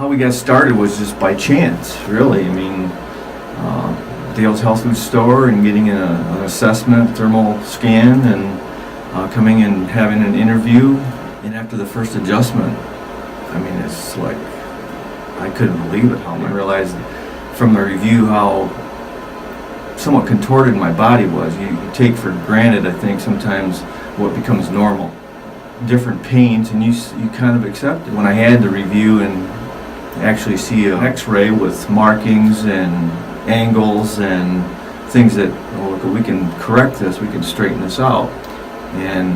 How we got started was just by chance, really. I mean, Dale's Health Food Store and getting an assessment, thermal scan, and coming and having an interview. And after the first adjustment, I mean, it's like, I couldn't believe it. How I realized from the review how somewhat contorted my body was. You take for granted, I think, sometimes what becomes normal. Different pains, and you kind of accept it. When I had the review and actually see an x-ray with markings and angles and things that, oh, look, we can correct this, we can straighten this out, and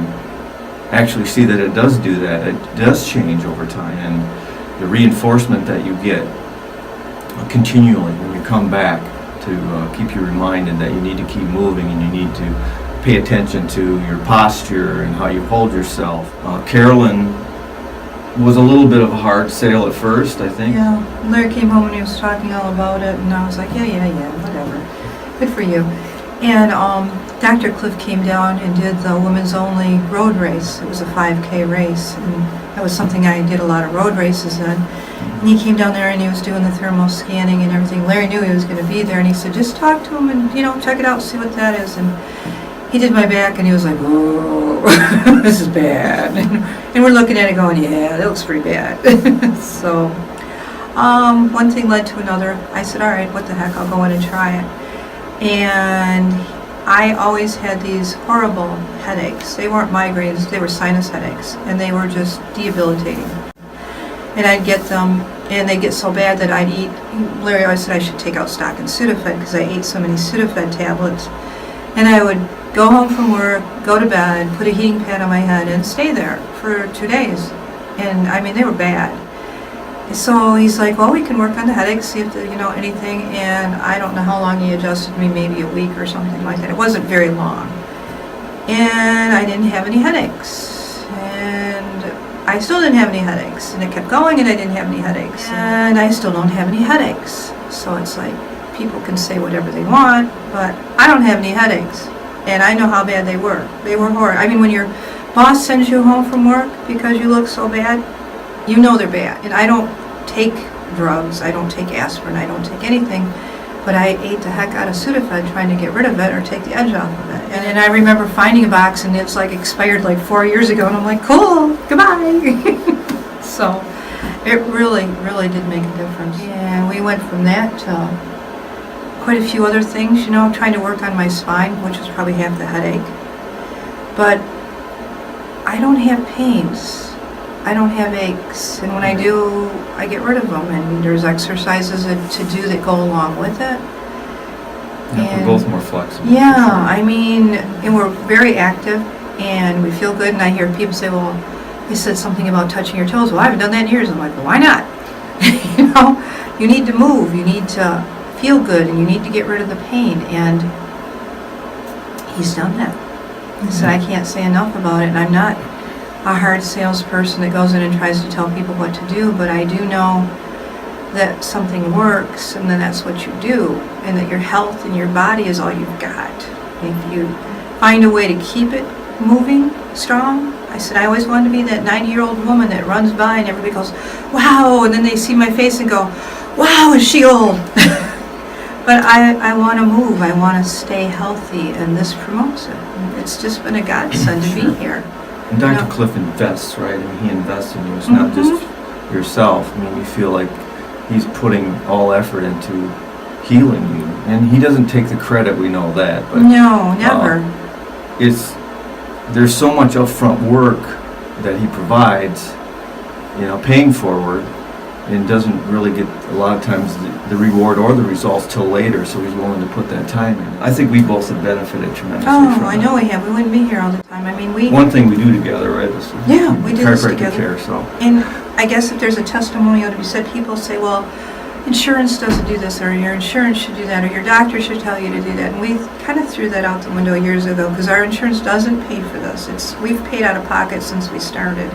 actually see that it does do that, it does change over time, and the reinforcement that you get continually when you come back to keep you reminded that you need to keep moving and you need to pay attention to your posture and how you hold yourself. Carolyn was a little bit of a hard sale at first, I think. Yeah, Larry came home and he was talking all about it, and I was like, yeah, whatever. Good for you. And Dr. Cliff came down and did the women's only road race. It was a 5K race, and that was something I did a lot of road races in. And he came down there and he was doing the thermal scanning and everything. Larry knew he was going to be there, and he said, just talk to him and, check it out, see what that is. And he did my back, and he was like, whoa, this is bad. And we're looking at it going, yeah, that looks pretty bad. So one thing led to another. I said, all right, what the heck, I'll go in and try it. And I always had these horrible headaches. They weren't migraines, they were sinus headaches, and they were just debilitating. And I'd get them, and they'd get so bad that I'd eat. Larry always said I should take out stock in Sudafed because I ate so many Sudafed tablets. And I would go home from work, go to bed, put a heating pad on my head, and stay there for 2 days. And I mean, they were bad. So he's like, well, we can work on the headaches, see if anything. And I don't know how long he adjusted me, maybe a week or something like that. It wasn't very long. And I didn't have any headaches. And I still didn't have any headaches. And it kept going, and I didn't have any headaches. And I still don't have any headaches. So it's like, people can say whatever they want, but I don't have any headaches. And I know how bad they were. They were horrible. I mean, when your boss sends you home from work because you look so bad, you know they're bad. And I don't take drugs, I don't take aspirin, I don't take anything, but I ate the heck out of Sudafed trying to get rid of it or take the edge off of it. And I remember finding a box, and it's like expired like 4 years ago, and I'm like, cool, goodbye. So it really, really did make a difference. And we went from that to quite a few other things, trying to work on my spine, which was probably half the headache. But I don't have pains. I don't have aches. And when I do, I get rid of them. And there's exercises to do that go along with it. Yeah, we're both more flexible. Yeah, sure. I mean, and we're very active, and we feel good. And I hear people say, well, they said something about touching your toes. Well, I haven't done that in years. I'm like, well, why not? You need to move. You need to feel good, and you need to get rid of the pain. And he's done that. He said, I can't say enough about it. And I'm not a hard salesperson that goes in and tries to tell people what to do, but I do know that something works, and then that's what you do, and that your health and your body is all you've got. If you find a way to keep it moving, strong. I said I always wanted to be that 90-year-old woman that runs by and everybody goes, wow, and then they see my face and go, wow, is she old? But I want to move, I want to stay healthy, and this promotes it. It's just been a godsend to be here. And Dr. Cliff invests, right? I mean, he invests in you. It's not just yourself. I mean, you feel like he's putting all effort into healing you. And he doesn't take the credit, we know that. But no, never. There's so much upfront work that he provides, paying forward, and doesn't really get a lot of times the reward or the results till later, so he's willing to put that time in. I think we both have benefited tremendously from I know we have. We wouldn't be here all the time. I mean, one thing we do together, right? We do this together. Care, so. And I guess if there's a testimonial to be said, people say, well, insurance doesn't do this, or your insurance should do that, or your doctor should tell you to do that. And we kind of threw that out the window years ago, because our insurance doesn't pay for this. We've paid out of pocket since we started.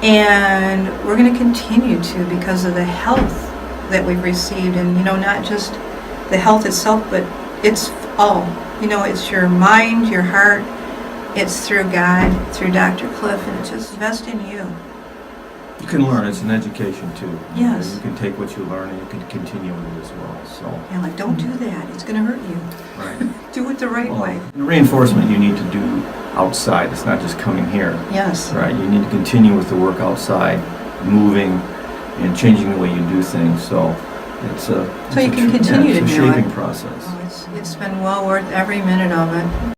And we're going to continue to, because of the health that we've received, and not just the health itself, but it's all. It's your mind, your heart. It's through God, through Dr. Cliff, and it's just invest in you. You can learn, it's an education too. Yes. You can take what you learn and you can continue with it as well, so. And like, don't do that, it's gonna hurt you. Right. Do it the right way. The reinforcement you need to do outside, it's not just coming here. Yes. Right, you need to continue with the work outside, moving and changing the way you do things, so it's a... So you can continue to it's a do it. shaping process. Oh, it's been well worth every minute of it.